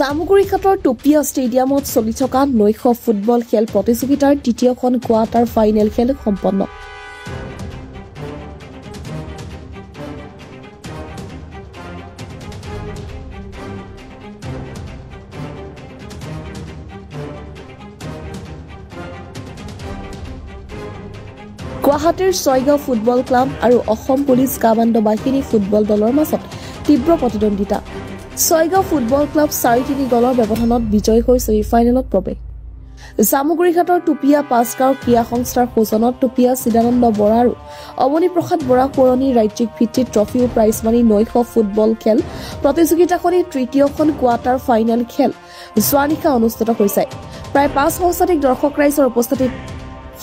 জামুগুৰিঘাটৰ টুপিয়া ষ্টেডিয়ামত চলি থকা নৈশ ফুটবল খেল প্ৰতিযোগিতাৰ তৃতীয়খন কোৱাৰ্টাৰ ফাইনেল খেল সম্পন্ন। গুৱাহাটীৰ ছয়গাঁও ফুটবল ক্লাব আৰু অসম পুলিচ কামাণ্ডো বাহিনী ফুটবল দলৰ মাজত তীব্ৰ প্ৰতিদ্বন্দ্বিতা। ছয়গাঁও ফুটবল ক্লাব 4-3 গলৰ ব্যৱধানত বিজয়ী হৈ ছেমিফাইনেলত প্ৰৱেশ। জামুগুৰিঘাটৰ টুপিয়া পাঁচগাঁও ক্ৰীড়া সংস্থাৰ সৌজন্যত টুপিয়া চিদানন্দ বৰা আৰু অৱনী প্ৰসাদ বৰা পুৰণি ৰাজ্যিক ভিত্তিত ট্ৰফি ও প্ৰাইজ মানি নৈশ ফুটবল খেল প্ৰতিযোগিতাখনিৰ তৃতীয়খন কোৱাৰ্টাৰ ফাইনেল খেল যোৱা নিশা অনুষ্ঠিত হৈছে। প্ৰায় 500 শতাধিক দৰ্শক ৰাইজৰ উপস্থিতিত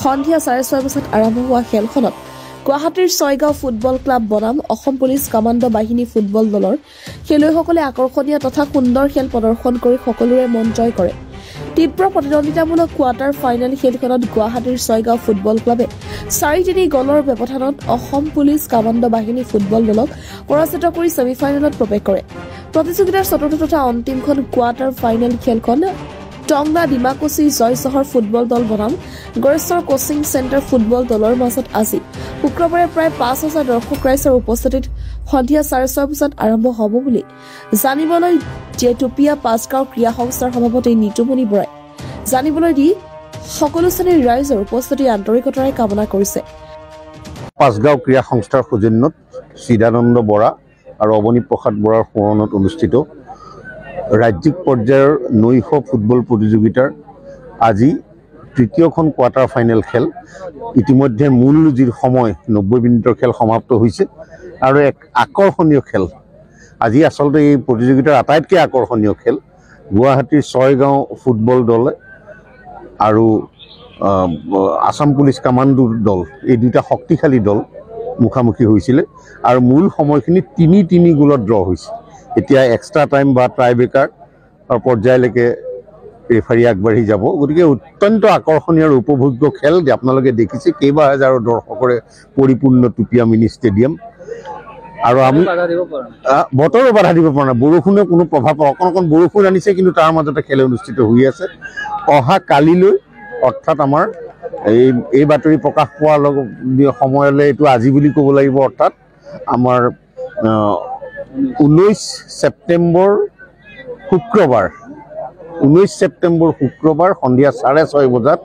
সন্ধিয়া 6:30 বজাত আৰম্ভ হোৱা খেলখনত গুৱাহাটীৰ ছয়গাঁও ফুটবল ক্লাব বনাম অসম পুলিচ কামাণ্ডো বাহিনী ফুটবল দলৰ খেলুৱৈসকলে আকৰ্ষণীয় তথা সুন্দৰ খেল প্ৰদৰ্শন কৰি সকলোৰে মন জয় কৰে। তীব্ৰ প্ৰতিদ্বন্দ্বিতামূলক কোৱাৰ্টাৰ ফাইনেল খেলখনত গুৱাহাটীৰ ছয়গাঁও ফুটবল ক্লাবে 4-3 গলৰ ব্যৱধানত অসম পুলিচ কামাণ্ডো বাহিনী ফুটবল দলক পৰাজিত কৰি ছেমিফাইনেলত প্ৰৱেশ কৰে। প্ৰতিযোগিতাৰ চতুৰ্থ তথা অন্তিমখন কোৱাৰ্টাৰ ফাইনেল খেলখন টংলা ডিমাকুচি জয়চহৰ ফুটবল দল বনাম গড়েশ্বৰ কোচিং চেণ্টাৰ ফুটবল দলৰ মাজত আজি শুক্ৰবাৰে প্ৰায় 5,000 দৰ্শক ৰাইজৰ উপস্থিতিত সন্ধিয়া 6:30 বজাত আৰম্ভ হ'ব বুলি জানিবলৈ দিয়ে টুপিয়া পাঁচগাঁও ক্ৰীড়া সংস্থাৰ সভাপতি নিতুমণি বৰাই জানিবলৈ দি সকলো শ্ৰেণীৰ ৰাইজৰ উপস্থিতি আন্তৰিকতাৰে কামনা কৰিছে। পাঁচগাঁও ক্ৰীড়া সংস্থাৰ সৌজন্যত চিদানন্দ বৰা আৰু অৱনী প্ৰসাদ বৰাৰ সোঁৱৰণত অনুষ্ঠিত ৰাজ্যিক পৰ্যায়ৰ নৈশ ফুটবল প্ৰতিযোগিতাৰ আজি তৃতীয়খন কোৱাৰ্টাৰ ফাইনেল খেল ইতিমধ্যে মূল যি সময় 90 মিনিটৰ খেল সমাপ্ত হৈছে আৰু এক আকৰ্ষণীয় খেল আজি আচলতে এই প্ৰতিযোগিতাৰ আটাইতকৈ আকৰ্ষণীয় খেল গুৱাহাটীৰ ছয়গাঁও ফুটবল দল আৰু আসাম পুলিচ কামাণ্ডো দল এই দুটা শক্তিশালী দল মুখামুখি হৈছিলে আৰু মূল সময়খিনি 3-3 গলত ড্ৰ হৈছে। এতিয়া এক্সট্ৰা টাইম বা ট্ৰাইব্ৰেকাৰ পৰ্যায়লৈকে ৰেফাৰী আগবাঢ়ি যাব। গতিকে অত্যন্ত আকৰ্ষণীয় আৰু উপভোগ্য খেল আপোনালোকে দেখিছে কেইবা হাজাৰৰ দৰ্শকৰে পৰিপূৰ্ণ টুপিয়া মিনি ষ্টেডিয়াম আৰু আমি বতৰো বাধা দিব পৰা নাই। বৰষুণে কোনো প্ৰভাৱ অকণ বৰষুণ আনিছে কিন্তু তাৰ মাজতে খেল অনুষ্ঠিত হৈ আছে। অহা কালিলৈ অৰ্থাৎ আমাৰ এই বাতৰি প্ৰকাশ পোৱাৰ সময়লৈ এইটো আজি বুলি ক'ব লাগিব অৰ্থাৎ আমাৰ 19 ছেপ্টেম্বৰ শুক্ৰবাৰ সন্ধিয়া 6:30 বজাত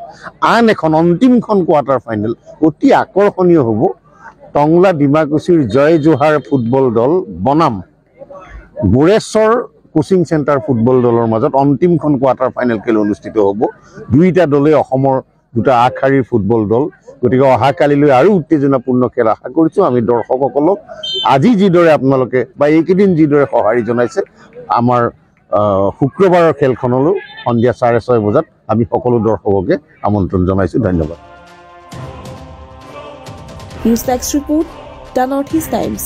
আন এখন অন্তিমখন কোৱাৰ্টাৰ ফাইনেল অতি আকৰ্ষণীয় হ'ব। টংলা ডিমাকুচিৰ জয় জোহাৰ ফুটবল দল বনাম গড়েশ্বৰ কোচিং চেণ্টাৰ ফুটবল দলৰ মাজত অন্তিমখন কোৱাৰ্টাৰ ফাইনেল খেল অনুষ্ঠিত হ'ব। দুইটা দলে অসমৰ দুটা আগশাৰীৰ ফুটবল দল। গতিকে অহা কালিলৈ আৰু উত্তেজনাপূৰ্ণ খেল আশা কৰিছোঁ। আমি দৰ্শকসকলক আজি যিদৰে আপোনালোকে বা এইকেইদিন যিদৰে সঁহাৰি জনাইছে আমাৰ শুক্ৰবাৰৰ খেলখনলৈ সন্ধিয়া 6:30 বজাত আমি সকলো দৰ্শককে আমন্ত্ৰণ জনাইছোঁ। ধন্যবাদ। News desk report, the north east times.